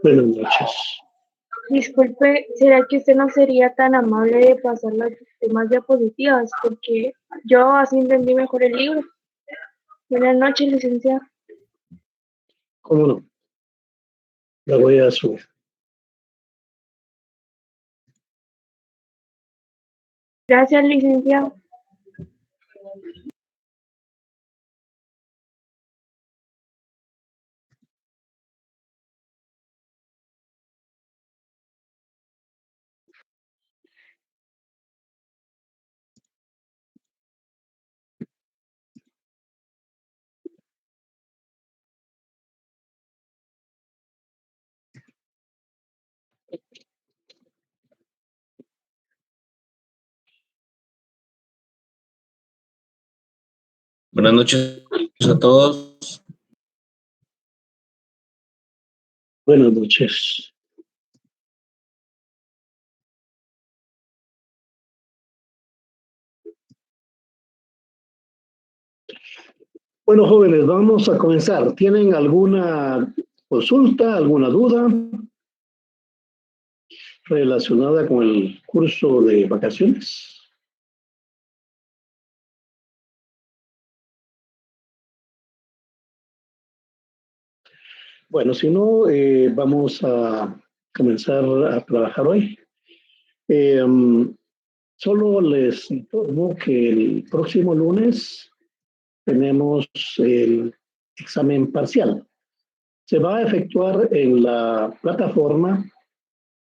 Buenas noches. Disculpe, ¿será que usted no sería tan amable de pasar las demás diapositivas? Porque yo así entendí mejor el libro. Buenas noches, licenciado. ¿Cómo no? La voy a subir. Gracias, licenciado. Buenas noches a todos. Buenas noches. Bueno, jóvenes, vamos a comenzar. ¿Tienen alguna consulta, alguna duda relacionada con el curso de vacaciones? Bueno, si no, vamos a comenzar a trabajar hoy. Solo les informo que el próximo lunes tenemos el examen parcial. Se va a efectuar en la plataforma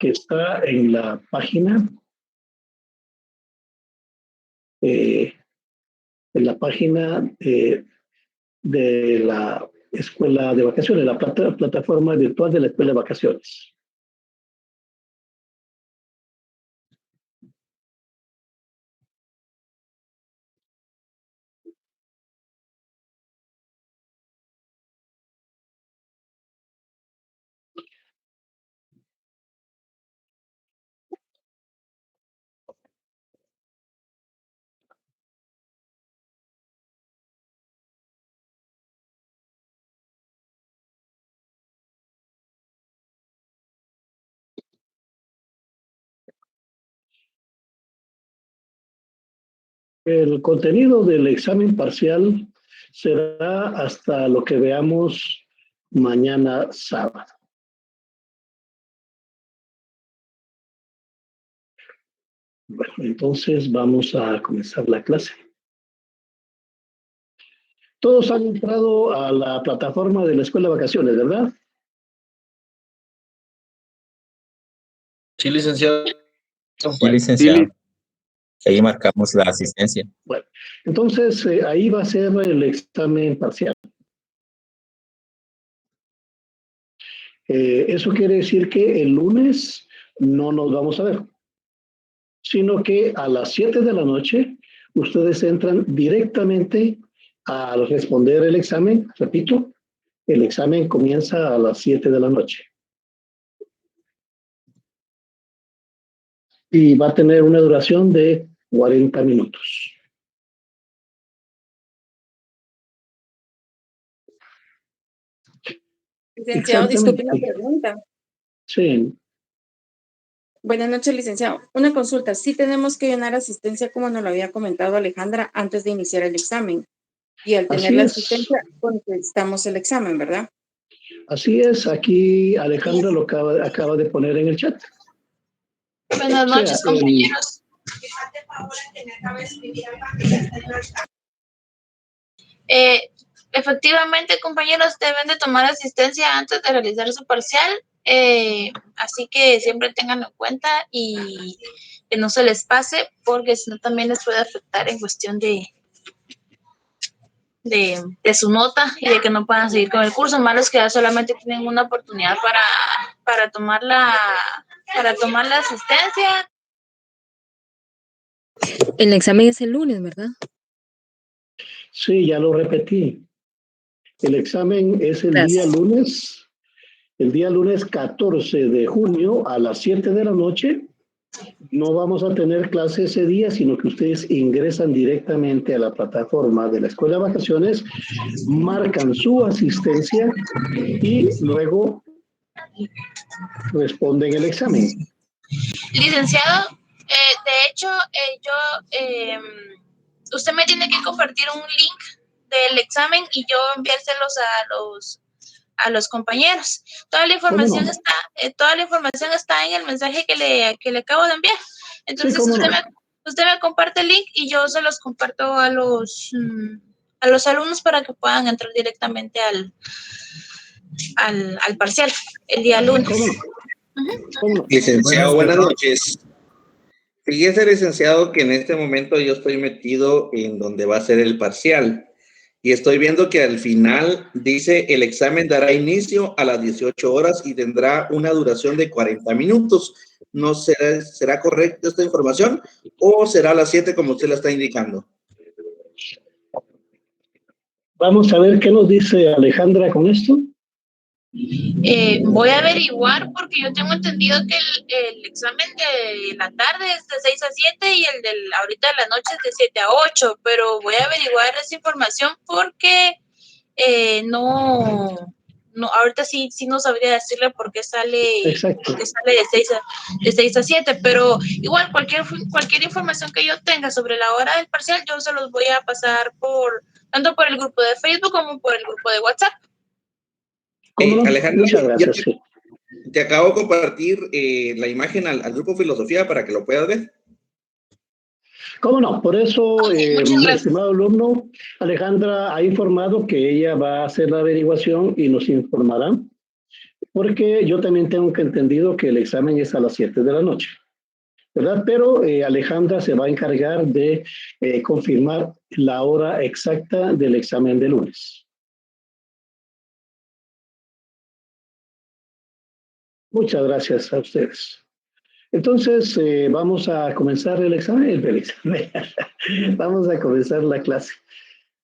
que está en la página de la escuela de vacaciones, la plataforma virtual de la escuela de vacaciones. El contenido del examen parcial será hasta lo que veamos mañana sábado. Bueno, entonces vamos a comenzar la clase. Todos han entrado a la plataforma de la escuela de vacaciones, ¿verdad? Sí, licenciado. Sí, licenciado. Ahí marcamos la asistencia. Bueno, entonces ahí va a ser el examen parcial. Eso quiere decir que el lunes no nos vamos a ver, sino que a las 7 de la noche ustedes entran directamente a responder el examen. Repito, el examen comienza a las 7 de la noche. Y va a tener una duración de 40 minutos. Licenciado, disculpe una pregunta. Sí. Buenas noches, licenciado. Una consulta. Sí tenemos que llenar asistencia como nos lo había comentado Alejandra antes de iniciar el examen. Y al tener la asistencia, contestamos el examen, ¿verdad? Así es. Aquí Alejandra lo acaba de poner en el chat. Buenas noches, compañeros. Efectivamente, compañeros, deben de tomar asistencia antes de realizar su parcial, así que siempre tenganlo en cuenta y que no se les pase, porque si no también les puede afectar en cuestión de su nota y de que no puedan seguir con el curso. Malo es que ya solamente tienen una oportunidad para tomar la asistencia. El examen es el lunes, ¿verdad? Sí, ya lo repetí. El examen es el día lunes 14 de junio a las 7 de la noche. No vamos a tener clase ese día, sino que ustedes ingresan directamente a la plataforma de la escuela de vacaciones, marcan su asistencia y luego responde en el examen. Licenciado, de hecho, usted me tiene que compartir un link del examen y yo enviárselos a los compañeros. Toda la información está en el mensaje que le acabo de enviar. Entonces, Sí, usted me comparte el link y yo se los comparto a los alumnos para que puedan entrar directamente al parcial el día lunes. ¿Cómo no? Licenciado, buenas noches. Fíjese, licenciado, que en este momento yo estoy metido en donde va a ser el parcial y estoy viendo que al final dice el examen dará inicio a las 18 horas y tendrá una duración de 40 minutos. ¿No será correcta esta información o será a las 7 como usted la está indicando? Vamos a ver qué nos dice Alejandra con esto. Voy a averiguar porque yo tengo entendido que el examen de la tarde es de 6 a 7 y el de ahorita de la noche es de 7 a 8, pero voy a averiguar esa información porque no, ahorita sí no sabría decirle por qué sale, Exacto. de 6 a 7, pero igual cualquier información que yo tenga sobre la hora del parcial, yo se los voy a pasar tanto por el grupo de Facebook como por el grupo de WhatsApp. ¿Cómo no? Alejandro, Muchas gracias. te acabo de compartir la imagen al grupo Filosofía para que lo puedas ver. ¿Cómo no? Por eso, Muchas gracias. estimado alumno, Alejandra ha informado que ella va a hacer la averiguación y nos informará, porque yo también tengo que entendido que el examen es a las 7 de la noche, ¿verdad? Pero Alejandra se va a encargar de confirmar la hora exacta del examen de lunes. Muchas gracias a ustedes. Entonces, vamos a comenzar el examen. Vamos a comenzar la clase.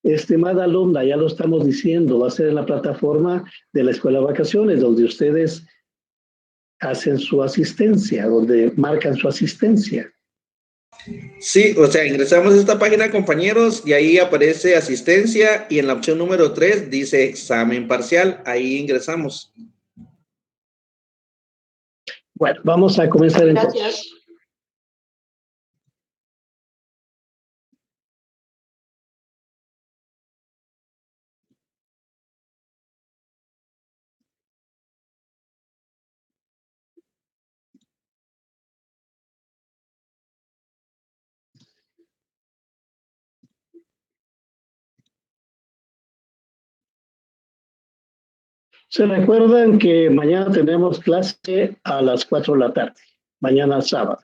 Estimada alumna, ya lo estamos diciendo, va a ser en la plataforma de la Escuela de Vacaciones, donde ustedes hacen su asistencia, donde marcan su asistencia. Sí, o sea, ingresamos a esta página, compañeros, y ahí aparece asistencia y en la opción número 3 dice examen parcial. Ahí ingresamos. Bueno, vamos a comenzar entonces. Gracias. Se recuerdan que mañana tenemos clase a las 4 de la tarde, mañana sábado.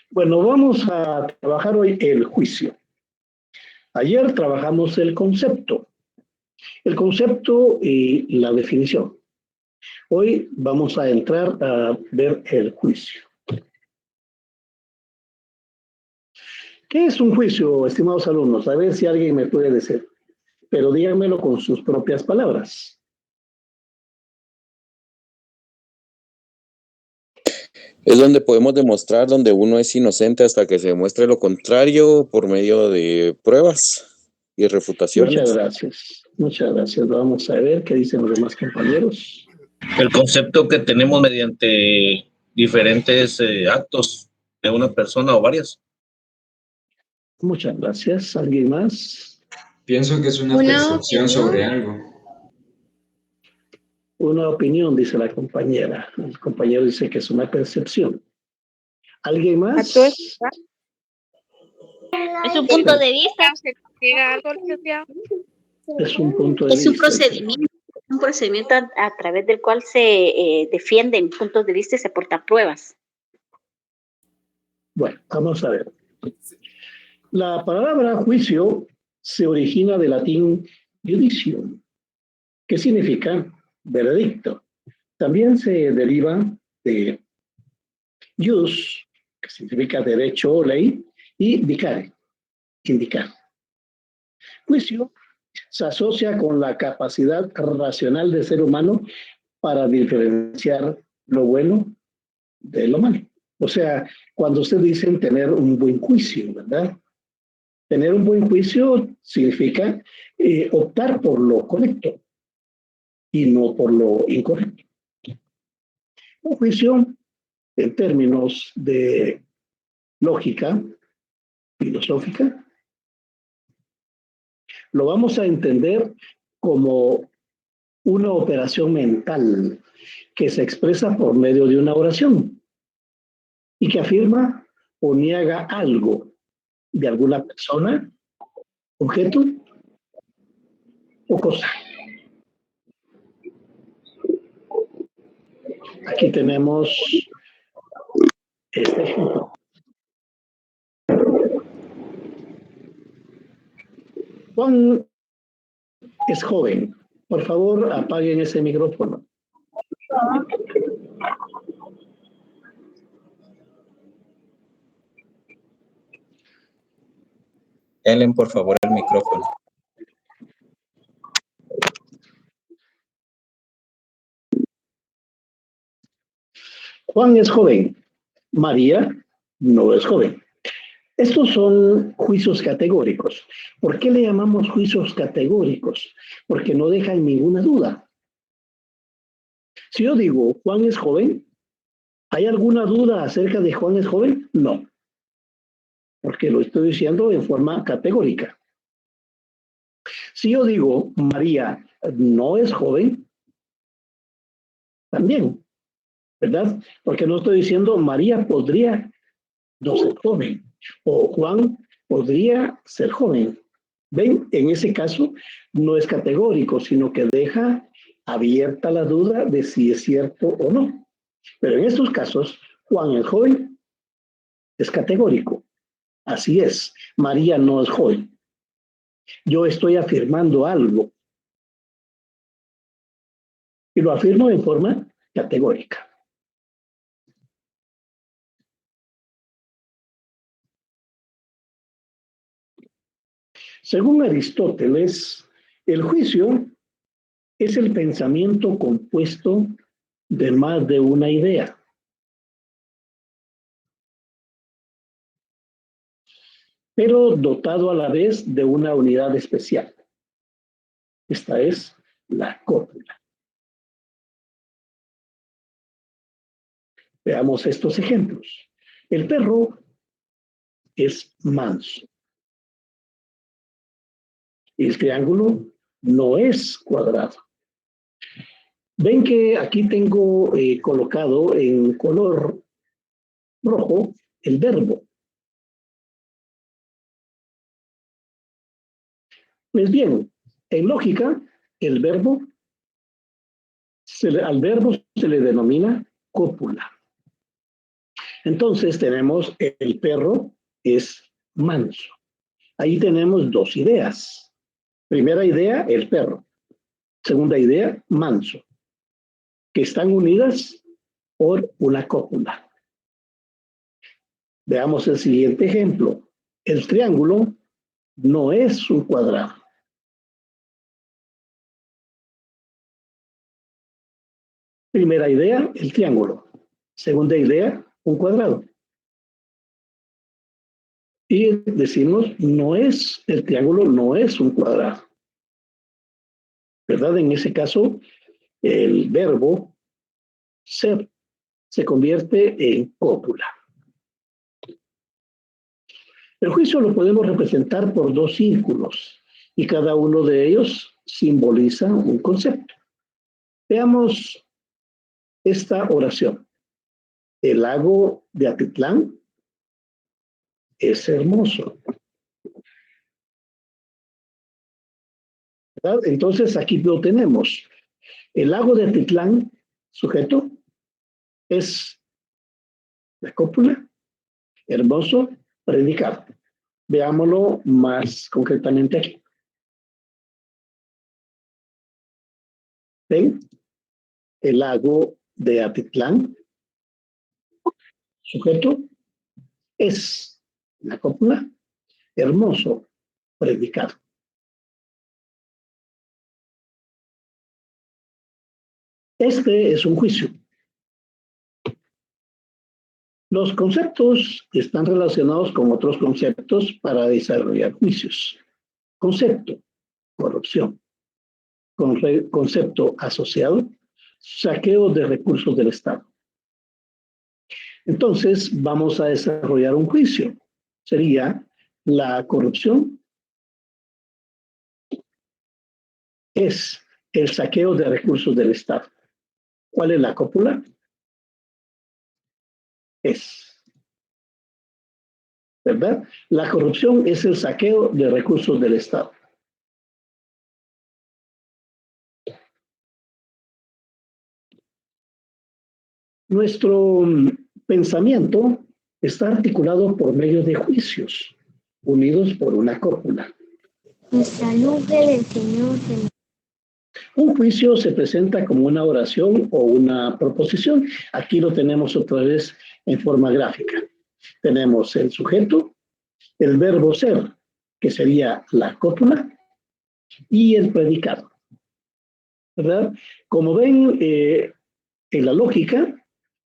Bueno, vamos a trabajar hoy el juicio. Ayer trabajamos el concepto y la definición. Hoy vamos a entrar a ver el juicio. ¿Qué es un juicio, estimados alumnos? A ver si alguien me puede decir, pero díganmelo con sus propias palabras. Es donde podemos demostrar donde uno es inocente hasta que se demuestre lo contrario por medio de pruebas y refutaciones. Muchas gracias. Vamos a ver qué dicen los demás compañeros. El concepto que tenemos mediante diferentes actos de una persona o varias. Muchas gracias. ¿Alguien más? Pienso que es una percepción sobre algo. Una opinión, dice la compañera. El compañero dice que es una percepción. ¿Alguien más? Es un punto de vista. Es un punto de vista. Un procedimiento a través del cual se defienden puntos de vista y se aportan pruebas. Bueno, vamos a ver. La palabra juicio se origina del latín judicium, que significa veredicto. También se deriva de jus, que significa derecho o ley, y dicare, indicar. Juicio se asocia con la capacidad racional del ser humano para diferenciar lo bueno de lo malo. O sea, cuando ustedes dicen tener un buen juicio, ¿verdad? Tener un buen juicio significa optar por lo correcto y no por lo incorrecto. Un juicio, en términos de lógica filosófica, lo vamos a entender como una operación mental que se expresa por medio de una oración y que afirma o niega algo de alguna persona, objeto o cosa. Aquí tenemos este ejemplo. Juan es joven. Por favor, apaguen ese micrófono. Ellen, por favor, el micrófono. Juan es joven. María no es joven. Estos son juicios categóricos. ¿Por qué le llamamos juicios categóricos? Porque no dejan ninguna duda. Si yo digo Juan es joven, ¿hay alguna duda acerca de Juan es joven? No, porque lo estoy diciendo en forma categórica. Si yo digo María no es joven, también, ¿verdad? Porque no estoy diciendo María podría no ser joven o Juan podría ser joven. ¿Ven? En ese caso no es categórico, sino que deja abierta la duda de si es cierto o no. Pero en estos casos, Juan el joven es categórico. Así es, María no es joven. Yo estoy afirmando algo y lo afirmo en forma categórica. Según Aristóteles, el juicio es el pensamiento compuesto de más de una idea. Pero dotado a la vez de una unidad especial. Esta es la cópula. Veamos estos ejemplos. El perro es manso. El triángulo no es cuadrado. Ven que aquí tengo colocado en color rojo el verbo. Pues bien, en lógica, el verbo al verbo se le denomina cópula. Entonces tenemos el perro es manso. Ahí tenemos dos ideas. Primera idea, el perro. Segunda idea, manso, que están unidas por una cópula. Veamos el siguiente ejemplo. El triángulo no es un cuadrado. Primera idea, el triángulo. Segunda idea, un cuadrado. Y decimos, el triángulo no es un cuadrado. ¿Verdad? En ese caso, el verbo ser se convierte en cópula. El juicio lo podemos representar por dos círculos y cada uno de ellos simboliza un concepto. Veamos esta oración. El lago de Atitlán es hermoso. ¿Verdad? Entonces aquí lo tenemos. El lago de Atitlán, sujeto, es la cópula, hermoso, predicado. Veámoslo más concretamente aquí. ¿Ven? El lago de Atitlán, sujeto, es la cópula, hermoso, predicado. Este es un juicio. Los conceptos están relacionados con otros conceptos para desarrollar juicios. Concepto, corrupción. Concepto asociado, saqueo de recursos del Estado. Entonces, vamos a desarrollar un juicio. Sería la corrupción es el saqueo de recursos del Estado. ¿Cuál es la cópula? Es. ¿Verdad? La corrupción es el saqueo de recursos del Estado. Nuestro pensamiento está articulado por medio de juicios, unidos por una cópula. Nuestra luz del Señor. Un juicio se presenta como una oración o una proposición. Aquí lo tenemos otra vez en forma gráfica. Tenemos el sujeto, el verbo ser, que sería la cópula, y el predicado. ¿Verdad? Como ven, en la lógica,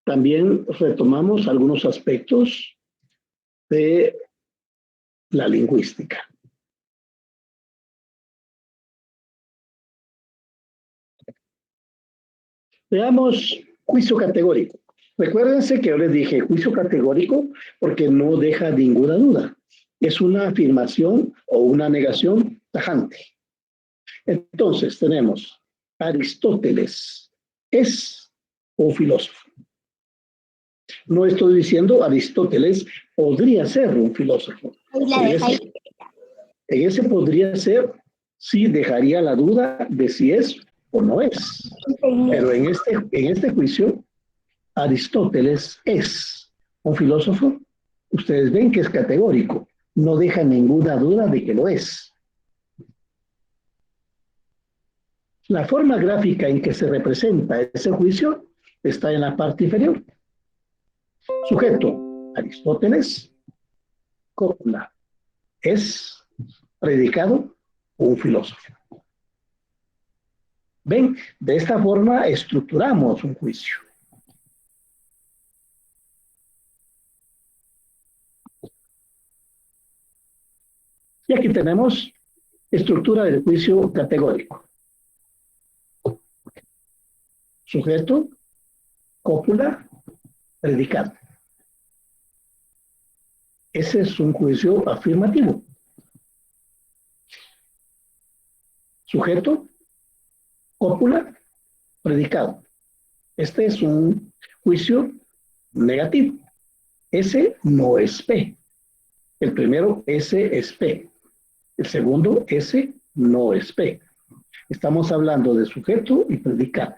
también retomamos algunos aspectos de la lingüística. Veamos juicio categórico. Recuérdense que yo les dije juicio categórico porque no deja ninguna duda. Es una afirmación o una negación tajante. Entonces tenemos Aristóteles es un filósofo. No estoy diciendo Aristóteles podría ser un filósofo. En ese podría ser, sí dejaría la duda de si es o no es. Pero en este juicio, Aristóteles es un filósofo. Ustedes ven que es categórico. No deja ninguna duda de que lo es. La forma gráfica en que se representa ese juicio está en la parte inferior. Sujeto, Aristóteles. Cópula, es predicado un filósofo. ¿Ven? De esta forma estructuramos un juicio. Y aquí tenemos estructura del juicio categórico. Sujeto, cópula, predicado. Ese es un juicio afirmativo. Sujeto, cópula, predicado. Este es un juicio negativo. S no es P. El primero, S es P. El segundo, S no es P. Estamos hablando de sujeto y predicado.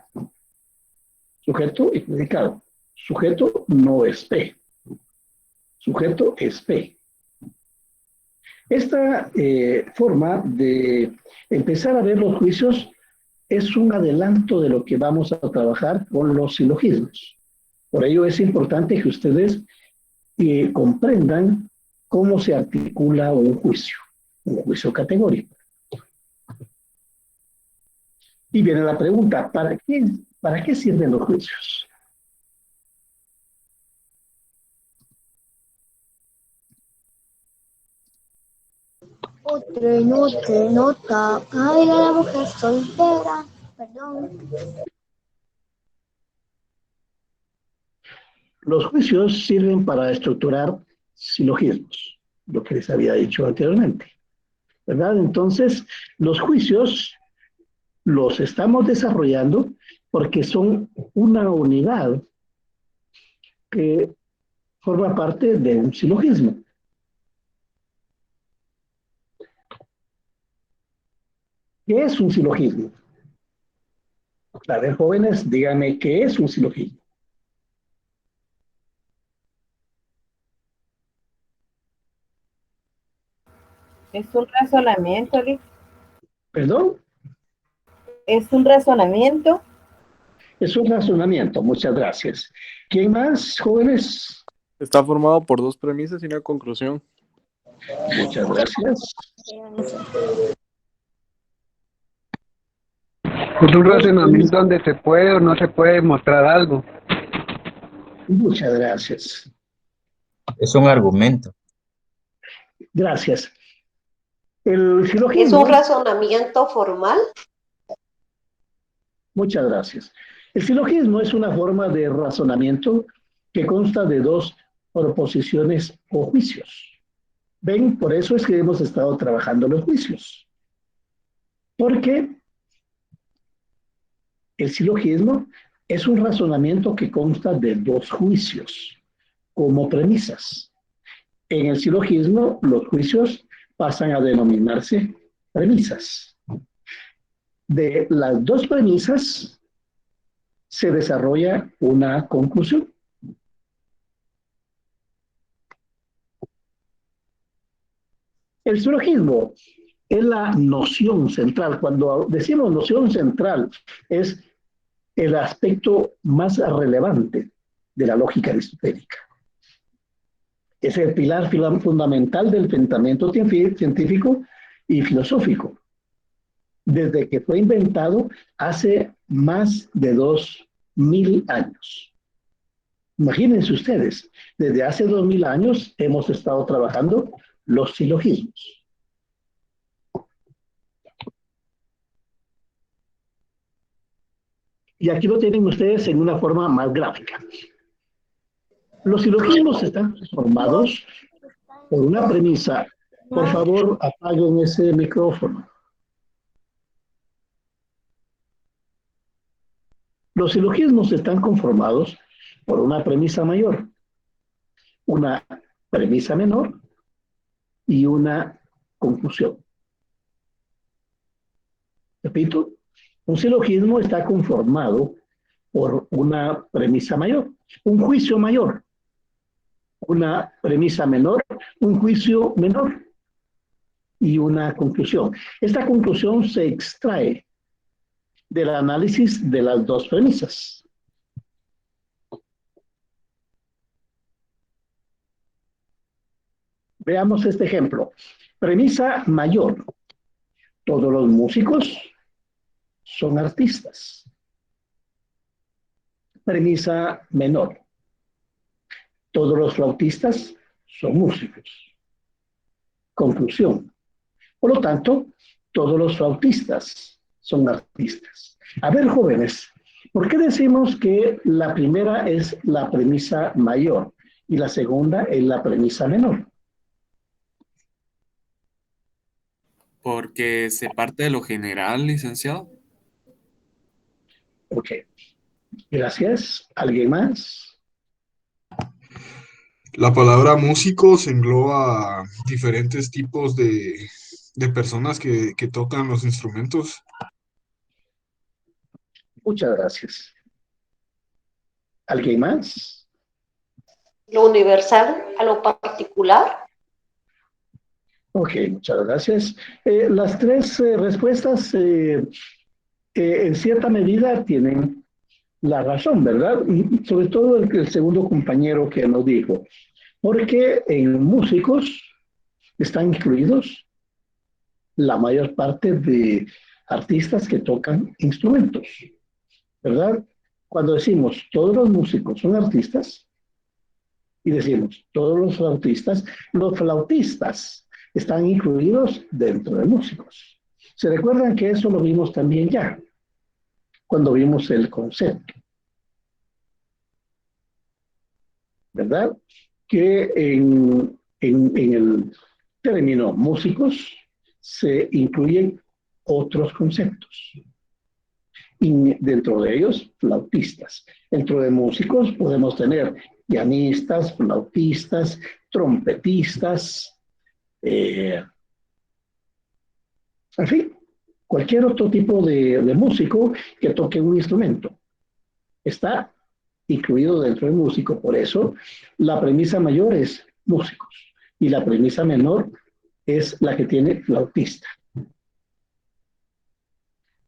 Sujeto y predicado. Sujeto no es P. Sujeto es P. Esta forma de empezar a ver los juicios es un adelanto de lo que vamos a trabajar con los silogismos. Por ello es importante que ustedes comprendan cómo se articula un juicio categórico. Y viene la pregunta, ¿para qué sirven los juicios? Nota. Ay, la mujer soltera. Perdón. Los juicios sirven para estructurar silogismos, lo que les había dicho anteriormente, ¿verdad? Entonces, los juicios los estamos desarrollando porque son una unidad que forma parte de un silogismo. ¿Qué es un silogismo? A ver, jóvenes, díganme, ¿qué es un silogismo? Es un razonamiento, Lee. ¿Perdón? Es un razonamiento. Es un razonamiento, muchas gracias. ¿Quién más, jóvenes? Está formado por dos premisas y una conclusión. Muchas gracias. Es un razonamiento donde se puede o no se puede mostrar algo. Muchas gracias. Es un argumento. Gracias. El ¿Es silogismo, un razonamiento formal? muchas gracias. El silogismo es una forma de razonamiento que consta de dos proposiciones o juicios. Ven, por eso es que hemos estado trabajando los juicios. Porque el silogismo es un razonamiento que consta de dos juicios como premisas. En el silogismo, los juicios pasan a denominarse premisas. De las dos premisas se desarrolla una conclusión. El silogismo es la noción central. Cuando decimos noción central, es el aspecto más relevante de la lógica aristotélica. Es el pilar fundamental del pensamiento científico y filosófico, desde que fue inventado hace más de 2000 años. Imagínense ustedes, desde hace 2000 años hemos estado trabajando los silogismos. Y aquí lo tienen ustedes en una forma más gráfica. Los silogismos están formados por una premisa. Por favor, apaguen ese micrófono. Los silogismos están conformados por una premisa mayor, una premisa menor y una conclusión. Repito, un silogismo está conformado por una premisa mayor, un juicio mayor, una premisa menor, un juicio menor y una conclusión. Esta conclusión se extrae del análisis de las dos premisas. Veamos este ejemplo. Premisa mayor. Todos los músicos son artistas. Premisa menor. Todos los flautistas son músicos. Conclusión. Por lo tanto, todos los flautistas son artistas. A ver, jóvenes, ¿por qué decimos que la primera es la premisa mayor y la segunda es la premisa menor? Porque se parte de lo general, licenciado. Ok, gracias. ¿Alguien más? La palabra músicos engloba diferentes tipos de personas que tocan los instrumentos. Muchas gracias. ¿Alguien más? ¿Lo universal a lo particular? Ok, muchas gracias. Las tres respuestas en cierta medida tienen la razón, ¿verdad? Y sobre todo el segundo compañero que nos dijo, porque en músicos están incluidos la mayor parte de artistas que tocan instrumentos, ¿verdad? Cuando decimos todos los músicos son artistas y decimos todos los flautistas están incluidos dentro de músicos. ¿Se recuerdan que eso lo vimos también ya? Cuando vimos el concepto. ¿Verdad? Que en el término músicos se incluyen otros conceptos. Y dentro de ellos, flautistas. Dentro de músicos podemos tener pianistas, flautistas, trompetistas, en fin, cualquier otro tipo de músico que toque un instrumento está incluido dentro del músico. Por eso, la premisa mayor es músicos y la premisa menor es la que tiene flautista.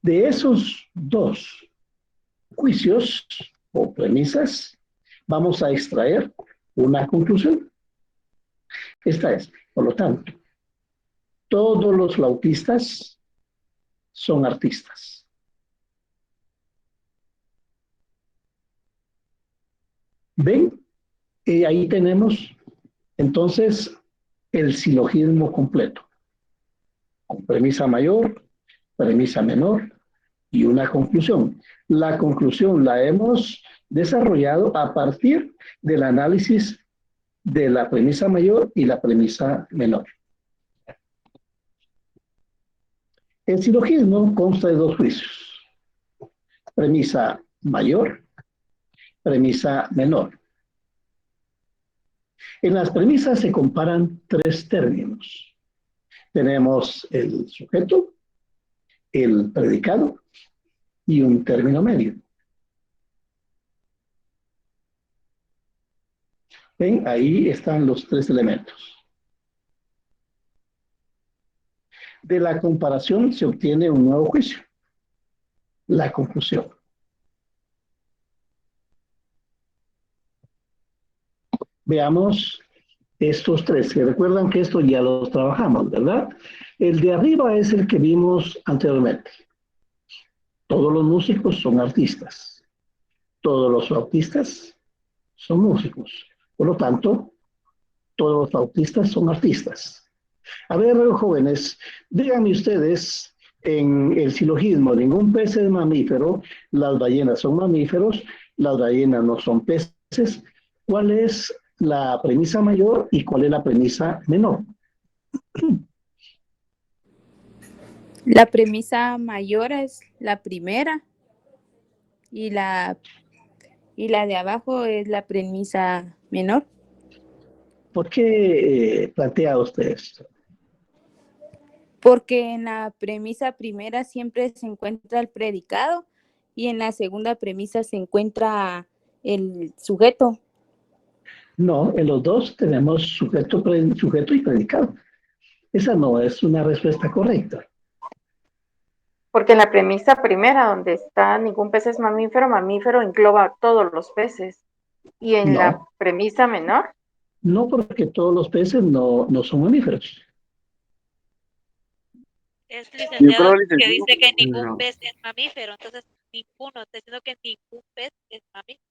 De esos dos juicios o premisas, vamos a extraer una conclusión. Esta es, por lo tanto, todos los flautistas son artistas. ¿Ven? Ahí tenemos Entonces, el silogismo completo, con premisa mayor, premisa menor y una conclusión. La conclusión la hemos desarrollado a partir del análisis de la premisa mayor y la premisa menor. El silogismo consta de dos juicios: premisa mayor, premisa menor. En las premisas se comparan tres términos. Tenemos el sujeto, el predicado y un término medio. ¿Ven? Ahí están los tres elementos. De la comparación se obtiene un nuevo juicio: la conclusión. Veamos estos tres, que recuerdan que estos ya los trabajamos, ¿verdad? El de arriba es el que vimos anteriormente. Todos los músicos son artistas. Todos los flautistas son músicos. Por lo tanto, todos los flautistas son artistas. A ver, jóvenes, díganme ustedes, en el silogismo, ningún pez es mamífero, las ballenas son mamíferos, las ballenas no son peces. ¿Cuál es la premisa mayor y cuál es la premisa menor? La premisa mayor es la primera y la de abajo es la premisa menor. ¿Por qué plantea usted esto? Porque en la premisa primera siempre se encuentra el predicado y en la segunda premisa se encuentra el sujeto. No, en los dos tenemos sujeto y predicado. Esa no es una respuesta correcta. Porque en la premisa primera, donde está ningún pez es mamífero, mamífero engloba todos los peces. Y en la No, premisa menor, no, porque todos los peces no son mamíferos. Es Yo licenciado creo, que licenciado, dice que ningún no. pez es mamífero, entonces ninguno, está diciendo que ningún pez es mamífero.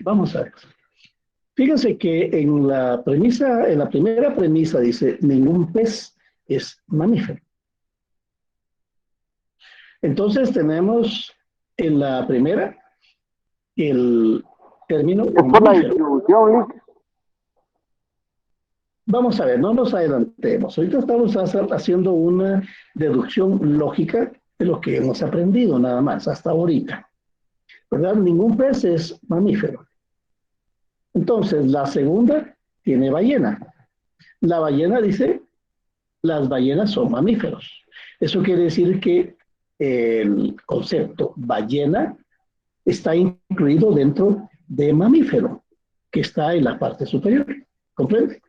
Vamos a ver. Fíjense que en la primera premisa dice, ningún pez es mamífero. Entonces tenemos en la primera el término Es por la mamífero. distribución, Lick. Vamos a ver, no nos adelantemos. Ahorita estamos haciendo una deducción lógica de lo que hemos aprendido nada más hasta ahorita. ¿Verdad? Ningún pez es mamífero. Entonces, la segunda tiene ballena. La ballena dice, las ballenas son mamíferos. Eso quiere decir que el concepto ballena está incluido dentro de mamífero, que está en la parte superior. ¿Comprende?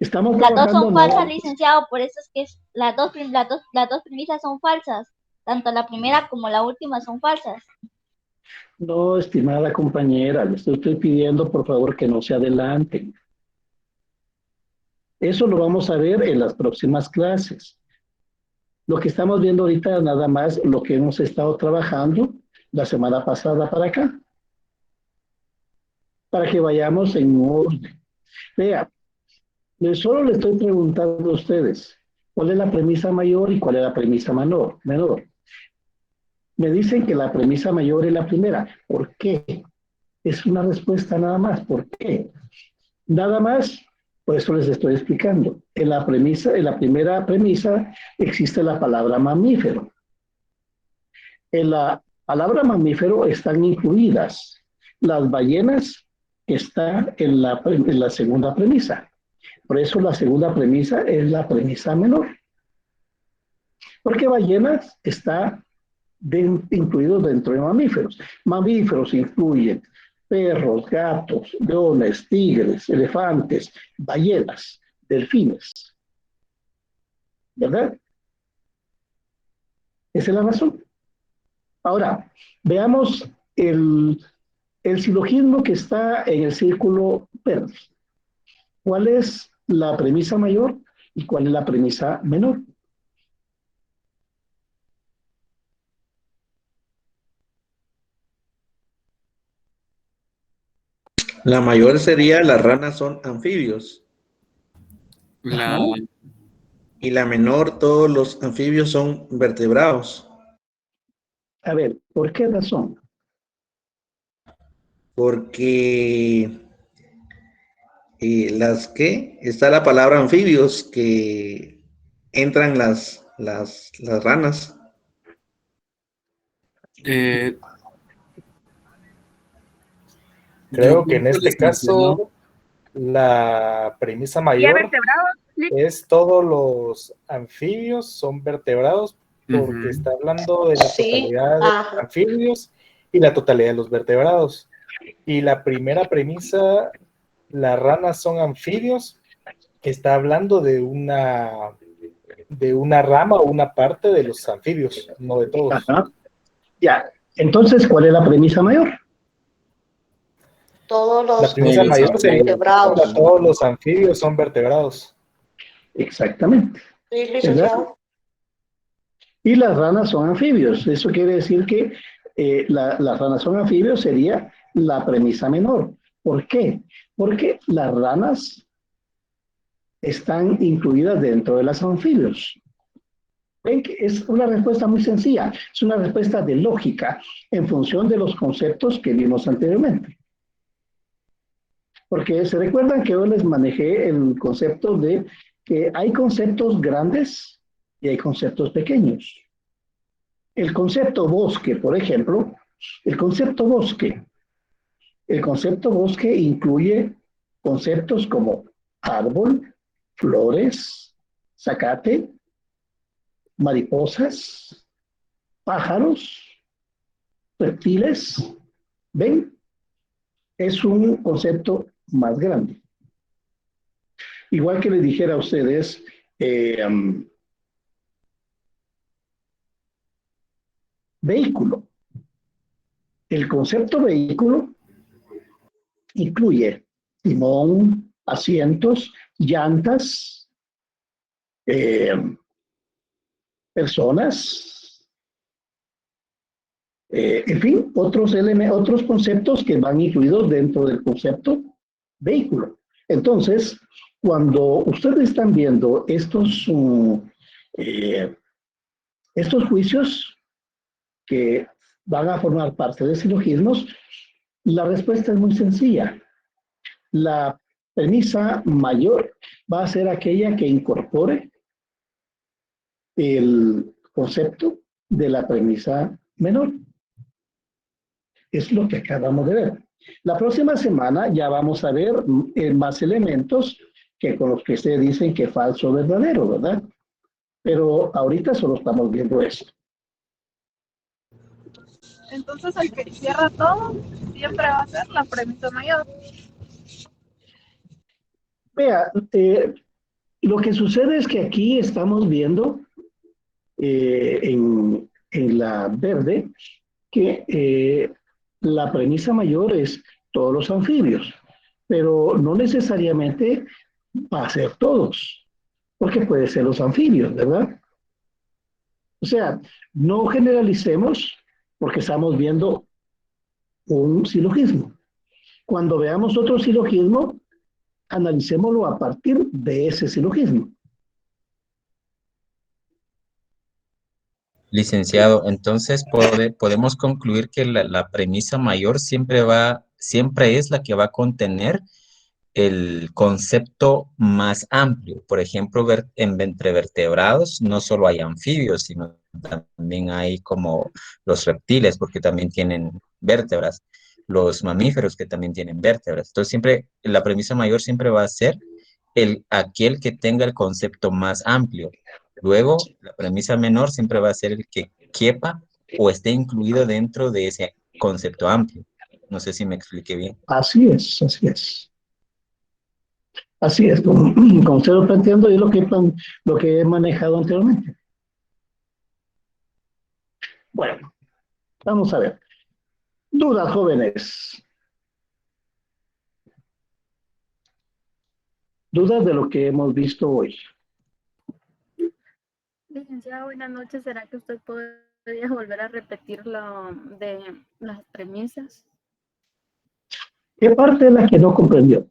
Estamos Las dos trabajando son falsas, no. licenciado, por eso es que las dos premisas son falsas. Tanto la primera como la última son falsas. No, estimada compañera, le estoy pidiendo por favor que no se adelanten. Eso lo vamos a ver en las próximas clases. Lo que estamos viendo ahorita es nada más lo que hemos estado trabajando la semana pasada para acá. Para que vayamos en orden. Vea, solo le estoy preguntando a ustedes, ¿cuál es la premisa mayor y cuál es la premisa menor? Me dicen que la premisa mayor es la primera. ¿Por qué? Es una respuesta nada más. ¿Por qué? Nada más, por eso les estoy explicando. En la primera premisa existe la palabra mamífero. En la palabra mamífero están incluidas las ballenas que están en la segunda premisa. Por eso la segunda premisa es la premisa menor. Porque ballenas está incluido dentro de mamíferos. Mamíferos incluyen perros, gatos, leones, tigres, elefantes, ballenas, delfines. ¿Verdad? Esa es la razón. Ahora, veamos el silogismo que está en el círculo verde. ¿Cuál es la premisa mayor y cuál es la premisa menor? La mayor sería las ranas son anfibios. La, Y la menor, todos los anfibios son vertebrados. A ver, ¿por qué razón? Porque las que está la palabra anfibios que entran las ranas. Creo que en este caso la premisa mayor es todos los anfibios son vertebrados porque está hablando de la totalidad de los anfibios y la totalidad de los vertebrados. Y la primera premisa, las ranas son anfibios, está hablando de una rama o una parte de los anfibios, no de todos. Ajá. Ya, entonces, ¿cuál es la premisa mayor? Todos La los premisa mayor sería vertebrados. todos los anfibios son vertebrados. Exactamente. Sí, licenciado. Y las ranas son anfibios. Eso quiere decir que las ranas son anfibios sería la premisa menor. ¿Por qué? Porque las ranas están incluidas dentro de los anfibios. Ven que es una respuesta muy sencilla, es una respuesta de lógica en función de los conceptos que vimos anteriormente. Porque se recuerdan que yo les manejé el concepto de que hay conceptos grandes y hay conceptos pequeños. El concepto bosque, por ejemplo, el concepto bosque incluye conceptos como árbol, flores, zacate, mariposas, pájaros, reptiles. ¿Ven? Es un concepto más grande. Igual que les dijera a ustedes, vehículo. El concepto vehículo incluye timón, asientos, llantas, personas, en fin, otros conceptos que van incluidos dentro del concepto vehículo. Entonces, cuando ustedes están viendo estos juicios que van a formar parte de silogismos, la respuesta es muy sencilla. La premisa mayor va a ser aquella que incorpore el concepto de la premisa menor. Es lo que acabamos de ver. La próxima semana ya vamos a ver más elementos que con los que ustedes dicen que falso o verdadero, ¿verdad? Pero ahorita solo estamos viendo esto. Entonces el que cierra todo siempre va a ser la premisa mayor. Vea, lo que sucede es que aquí estamos viendo en la verde que la premisa mayor es todos los anfibios, pero no necesariamente va a ser todos, porque puede ser los anfibios, ¿verdad? O sea, no generalicemos porque estamos viendo un silogismo. Cuando veamos otro silogismo, analicémoslo a partir de ese silogismo. Licenciado, entonces podemos concluir que la premisa mayor siempre es la que va a contener el concepto más amplio. Por ejemplo, entre vertebrados no solo hay anfibios, sino también hay como los reptiles, porque también tienen vértebras, los mamíferos que también tienen vértebras. Entonces siempre, la premisa mayor siempre va a ser aquel que tenga el concepto más amplio. Luego, la premisa menor siempre va a ser el que quepa o esté incluido dentro de ese concepto amplio. No sé si me expliqué bien. Así es, así es. Así es, como usted lo planteando, es lo que he manejado anteriormente. Bueno, vamos a ver. Dudas, jóvenes. Dudas de lo que hemos visto hoy. Licenciada, buenas noches. ¿Será que usted podría volver a repetir lo de las premisas? ¿Qué parte es la que no comprendió?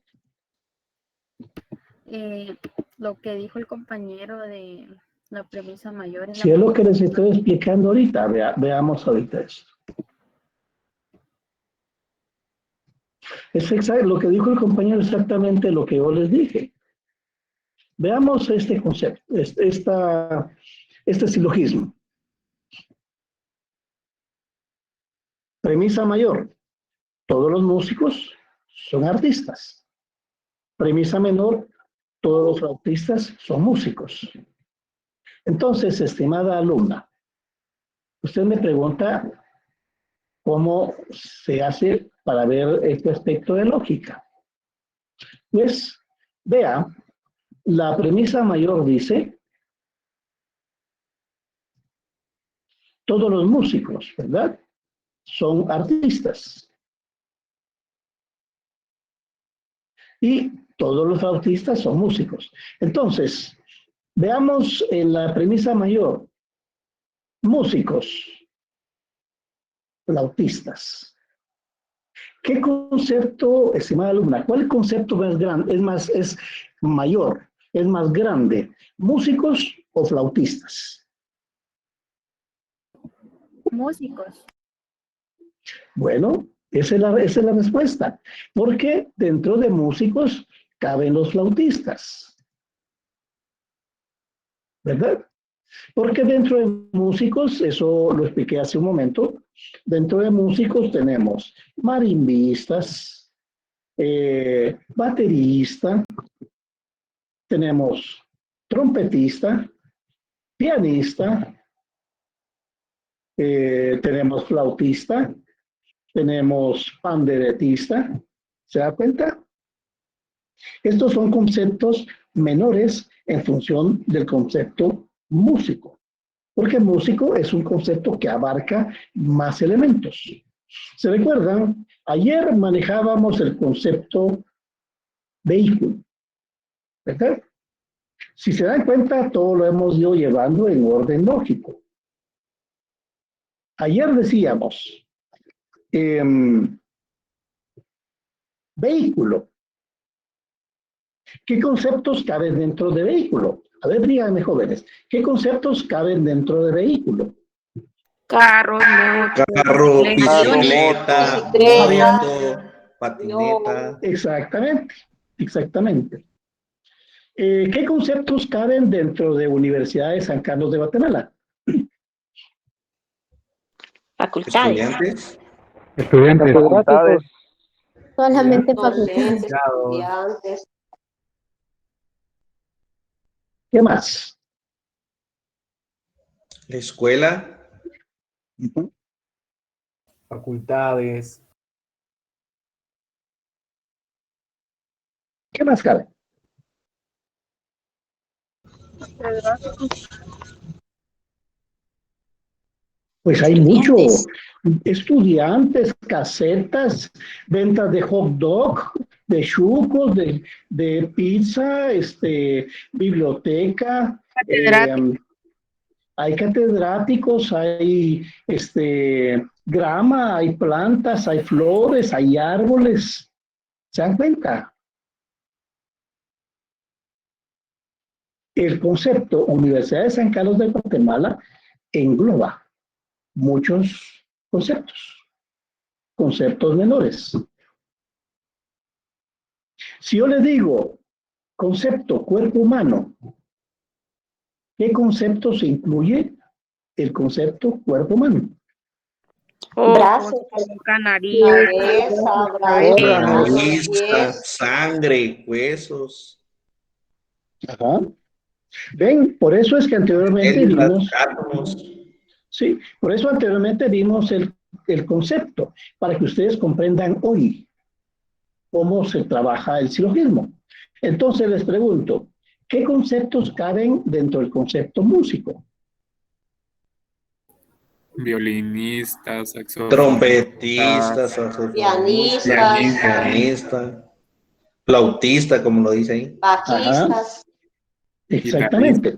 Lo que dijo el compañero de la premisa mayor. Si es lo que les estoy explicando ahorita, veamos ahorita esto. Es lo que dijo el compañero, exactamente lo que yo les dije. Veamos este concepto, este silogismo. Premisa mayor, todos los músicos son artistas. Premisa menor, todos los flautistas son músicos. Entonces, estimada alumna, usted me pregunta cómo se hace para ver este aspecto de lógica. Pues, vea, la premisa mayor dice, todos los músicos, ¿verdad?, son artistas. Y todos los flautistas son músicos. Entonces, veamos en la premisa mayor, músicos, flautistas. ¿Qué concepto, estimada alumna, cuál concepto más grande, es mayor, es más grande, músicos o flautistas? Músicos. Bueno, esa es la respuesta, porque dentro de músicos caben los flautistas, ¿verdad? Porque dentro de músicos, eso lo expliqué hace un momento, dentro de músicos tenemos marimbistas, baterista, tenemos trompetista, pianista, tenemos flautista, tenemos panderetista. ¿Se da cuenta? Estos son conceptos menores en función del concepto músico, porque músico es un concepto que abarca más elementos. ¿Se recuerdan? Ayer manejábamos el concepto vehículo, ¿verdad? Si se dan cuenta, todo lo hemos ido llevando en orden lógico. Ayer decíamos, vehículo. ¿Qué conceptos caben dentro de vehículo? A ver, díganme, jóvenes, ¿qué conceptos caben dentro de vehículo? Carro, bicicleta, moto, patineta. Exactamente, exactamente. ¿Qué conceptos caben dentro de Universidad de San Carlos de Guatemala? Facultades. Estudiantes. Facultades. Solamente Docentes, facultades. estudiantes. ¿Qué más? La escuela. Facultades. ¿Qué más cabe? Pues hay muchos estudiantes, casetas, ventas de hot dog, de chucos, de pizza, biblioteca. Hay catedráticos, hay grama, hay plantas, hay flores, hay árboles. ¿Se dan cuenta? El concepto Universidad de San Carlos de Guatemala engloba muchos conceptos menores. Si yo le digo concepto cuerpo humano, ¿qué concepto se incluye el concepto cuerpo humano? Brazos, nariz, Vista, sangre, huesos. Ajá. Ven, por eso es que anteriormente vimos... Sí, por eso anteriormente vimos el concepto, para que ustedes comprendan hoy cómo se trabaja el silogismo. Entonces les pregunto, ¿qué conceptos caben dentro del concepto músico? Violinista, saxofonista, Trompetista, pianista, flautista, como lo dice ahí. bajistas. Exactamente.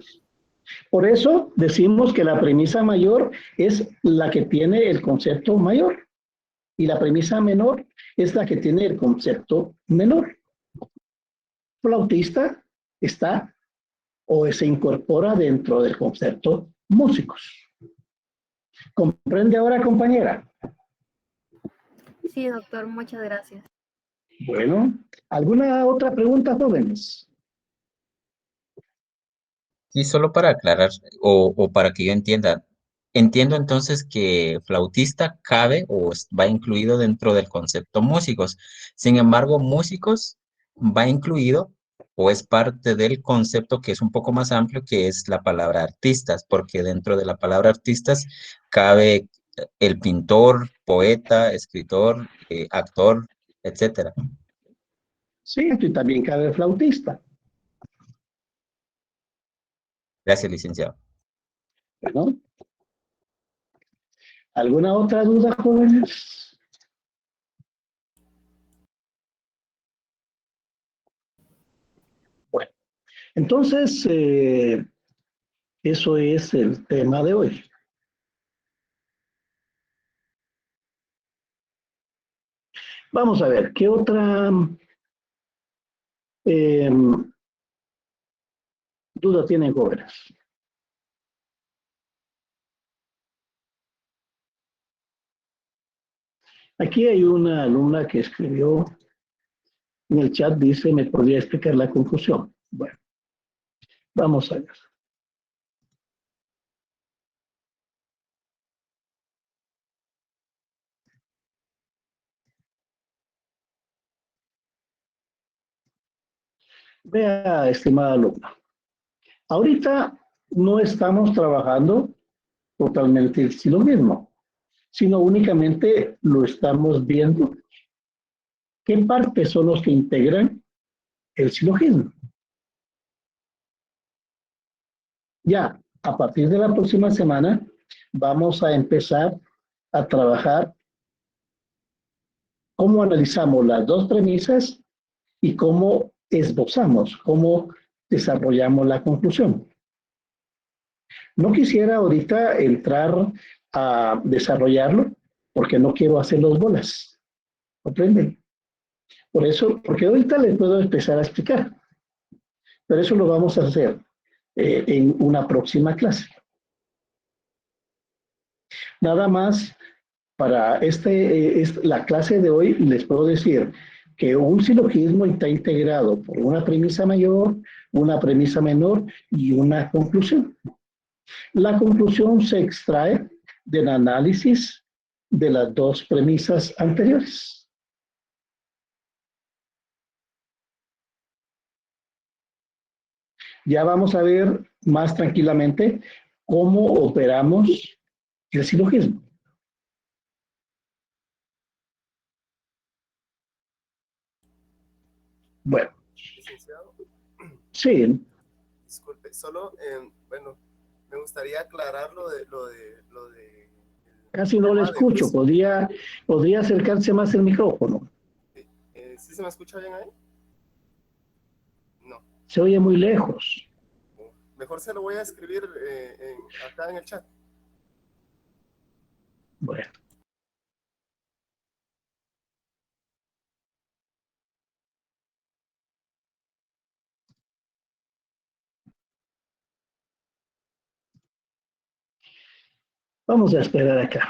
Por eso decimos que la premisa mayor es la que tiene el concepto mayor. Y la premisa menor es la que tiene el concepto menor. Flautista está o se incorpora dentro del concepto músicos. ¿Comprende ahora, compañera? Sí, doctor, muchas gracias. Bueno, ¿alguna otra pregunta, jóvenes? Y solo para aclarar o para que yo entienda, entiendo entonces que flautista cabe o va incluido dentro del concepto músicos. Sin embargo, músicos va incluido o es parte del concepto que es un poco más amplio, que es la palabra artistas, porque dentro de la palabra artistas cabe el pintor, poeta, escritor, actor, etcétera. Sí, y también cabe el flautista. Gracias, licenciado. Bueno, ¿alguna otra duda, jóvenes? Bueno, entonces, eso es el tema de hoy. Vamos a ver, ¿qué otra duda tienen, jóvenes? Aquí hay una alumna que escribió en el chat, dice, ¿me podría explicar la confusión? Bueno, vamos a ver. Vea, estimada alumna, ahorita no estamos trabajando totalmente el silogismo, sino únicamente lo estamos viendo. ¿Qué partes son los que integran el silogismo? Ya, a partir de la próxima semana, vamos a empezar a trabajar cómo analizamos las dos premisas y cómo esbozamos, cómo desarrollamos la conclusión. No quisiera ahorita entrar a desarrollarlo porque no quiero hacer los bolas. ¿Comprenden? Por eso, porque ahorita les puedo empezar a explicar. Pero eso lo vamos a hacer en una próxima clase. Nada más para la clase de hoy les puedo decir que un silogismo está integrado por una premisa mayor, una premisa menor y una conclusión. La conclusión se extrae del análisis de las dos premisas anteriores. Ya vamos a ver más tranquilamente cómo operamos el silogismo. Bueno. Licenciado. Sí. Disculpe, solo, bueno, me gustaría aclarar lo de Casi no le escucho. ¿Podría acercarse más el micrófono? ¿Sí se me escucha bien ahí? No. Se oye muy lejos. Mejor se lo voy a escribir acá en el chat. Bueno. Vamos a esperar acá.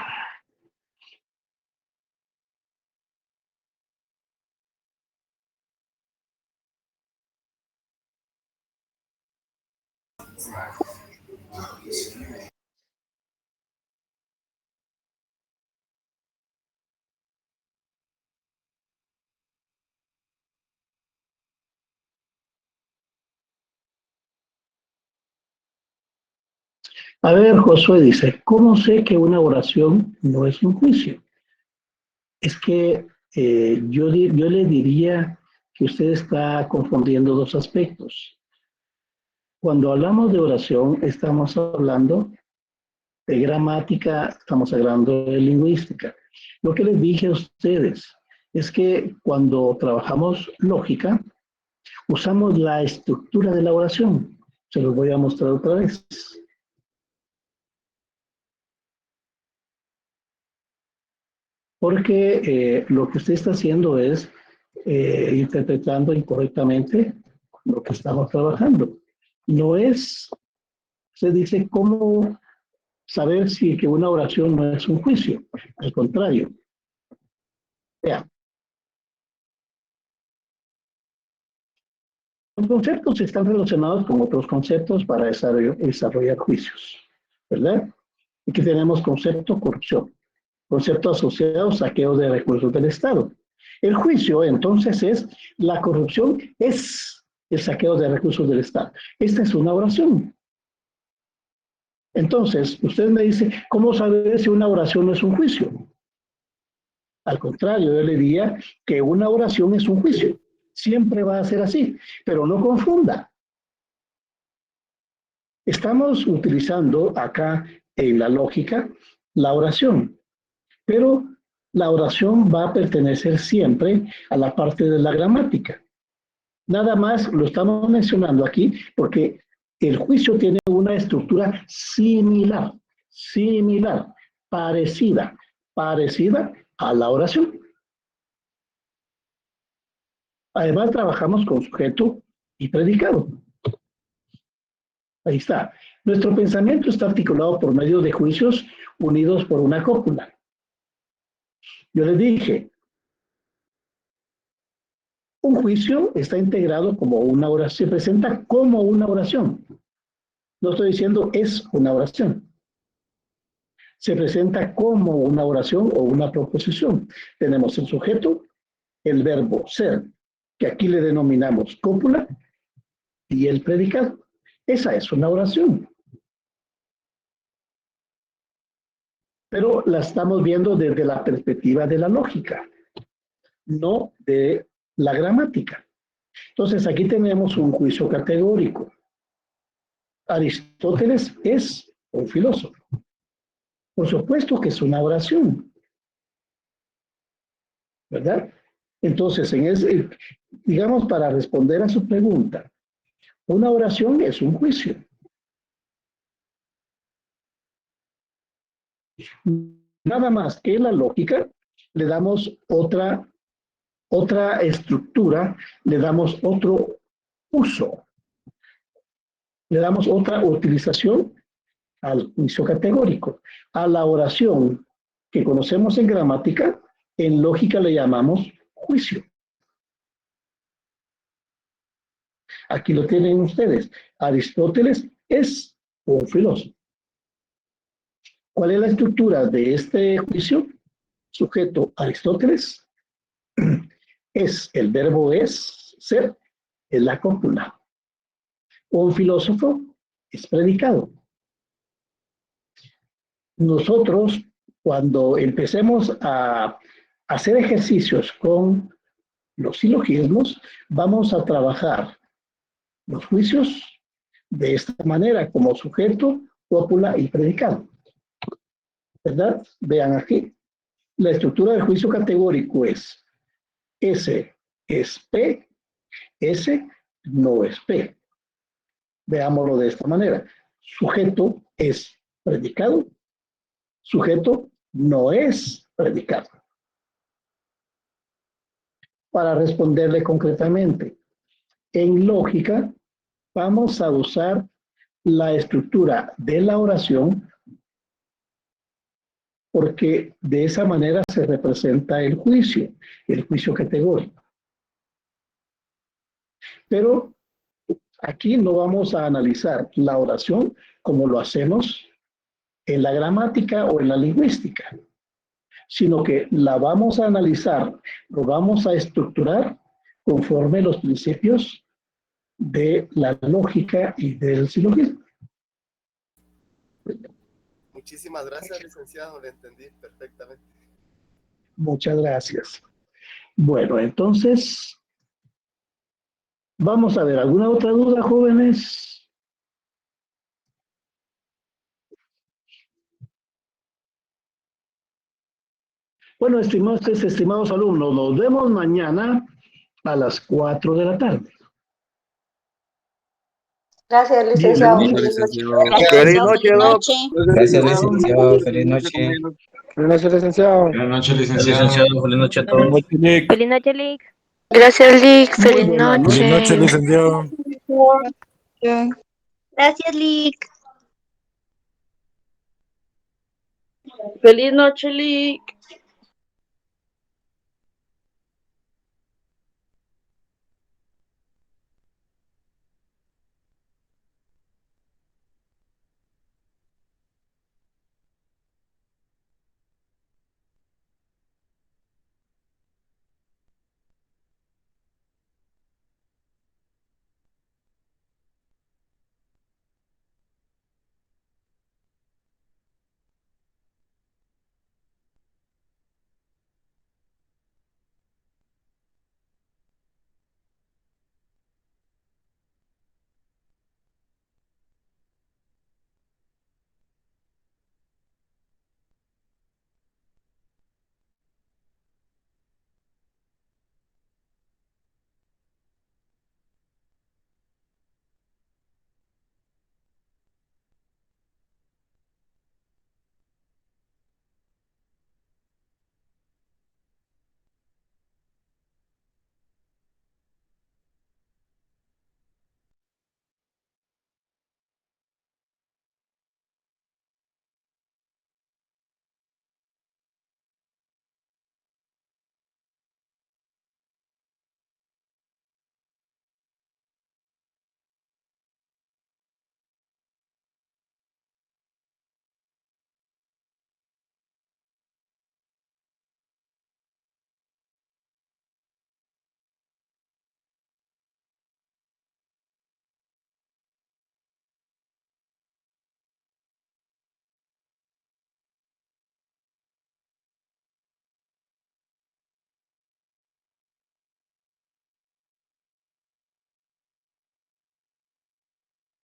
A ver, Josué dice, ¿cómo sé que una oración no es un juicio? Es que yo le diría que usted está confundiendo dos aspectos. Cuando hablamos de oración, estamos hablando de gramática, estamos hablando de lingüística. Lo que les dije a ustedes es que cuando trabajamos lógica, usamos la estructura de la oración. Se los voy a mostrar otra vez. porque lo que usted está haciendo es interpretando incorrectamente lo que estamos trabajando. No es, se dice, cómo saber si que una oración no es un juicio. Al contrario. Vean. Los conceptos están relacionados con otros conceptos para desarrollar juicios, ¿verdad? Aquí tenemos concepto corrupción, concepto asociado saqueo de recursos del Estado. El juicio, entonces, es la corrupción, es el saqueo de recursos del Estado. Esta es una oración. Entonces, usted me dice, ¿cómo saber si una oración no es un juicio? Al contrario, yo le diría que una oración es un juicio. Siempre va a ser así, pero no confunda. Estamos utilizando acá en la lógica la oración, pero la oración va a pertenecer siempre a la parte de la gramática. Nada más lo estamos mencionando aquí porque el juicio tiene una estructura similar, parecida a la oración. Además, trabajamos con sujeto y predicado. Ahí está. Nuestro pensamiento está articulado por medio de juicios unidos por una cópula. Yo les dije, un juicio está integrado como una oración, se presenta como una oración. No estoy diciendo es una oración. Se presenta como una oración o una proposición. Tenemos el sujeto, el verbo ser, que aquí le denominamos cópula, y el predicado. Esa es una oración. Pero la estamos viendo desde la perspectiva de la lógica, no de la gramática. Entonces aquí tenemos un juicio categórico. Aristóteles es un filósofo. Por supuesto que es una oración, ¿verdad? Entonces, digamos, para responder a su pregunta, una oración es un juicio. Nada más que en la lógica le damos otra estructura, le damos otro uso, le damos otra utilización al juicio categórico. A la oración que conocemos en gramática, en lógica le llamamos juicio. Aquí lo tienen ustedes. Aristóteles es un filósofo. ¿Cuál es la estructura de este juicio? Sujeto Aristóteles es el verbo es, ser, es la cópula. Un filósofo es predicado. Nosotros, cuando empecemos a hacer ejercicios con los silogismos, vamos a trabajar los juicios de esta manera, como sujeto, cópula y predicado. ¿Verdad? Vean aquí. La estructura del juicio categórico es S es P, S no es P. Veámoslo de esta manera. Sujeto es predicado, sujeto no es predicado. Para responderle concretamente, en lógica vamos a usar la estructura de la oración porque de esa manera se representa el juicio categórico. Pero aquí no vamos a analizar la oración como lo hacemos en la gramática o en la lingüística, sino que la vamos a analizar, lo vamos a estructurar conforme los principios de la lógica y del silogismo. Muchísimas gracias, licenciado, le entendí perfectamente. Muchas gracias. Bueno, entonces, vamos a ver, ¿alguna otra duda, jóvenes? Bueno, estimados alumnos, nos vemos mañana a las 4 de la tarde. Gracias, licenciado. Feliz noche, Doc. Gracias, licenciado. Feliz noche. Buenas noches, licenciado. Buenas noches, Licenciado, licenciado. feliz noche a todos. Feliz noche, Lick. Gracias, Lick. Feliz buenas noche. Feliz noche, licenciado. Gracias, Lick. Feliz noche, Lick.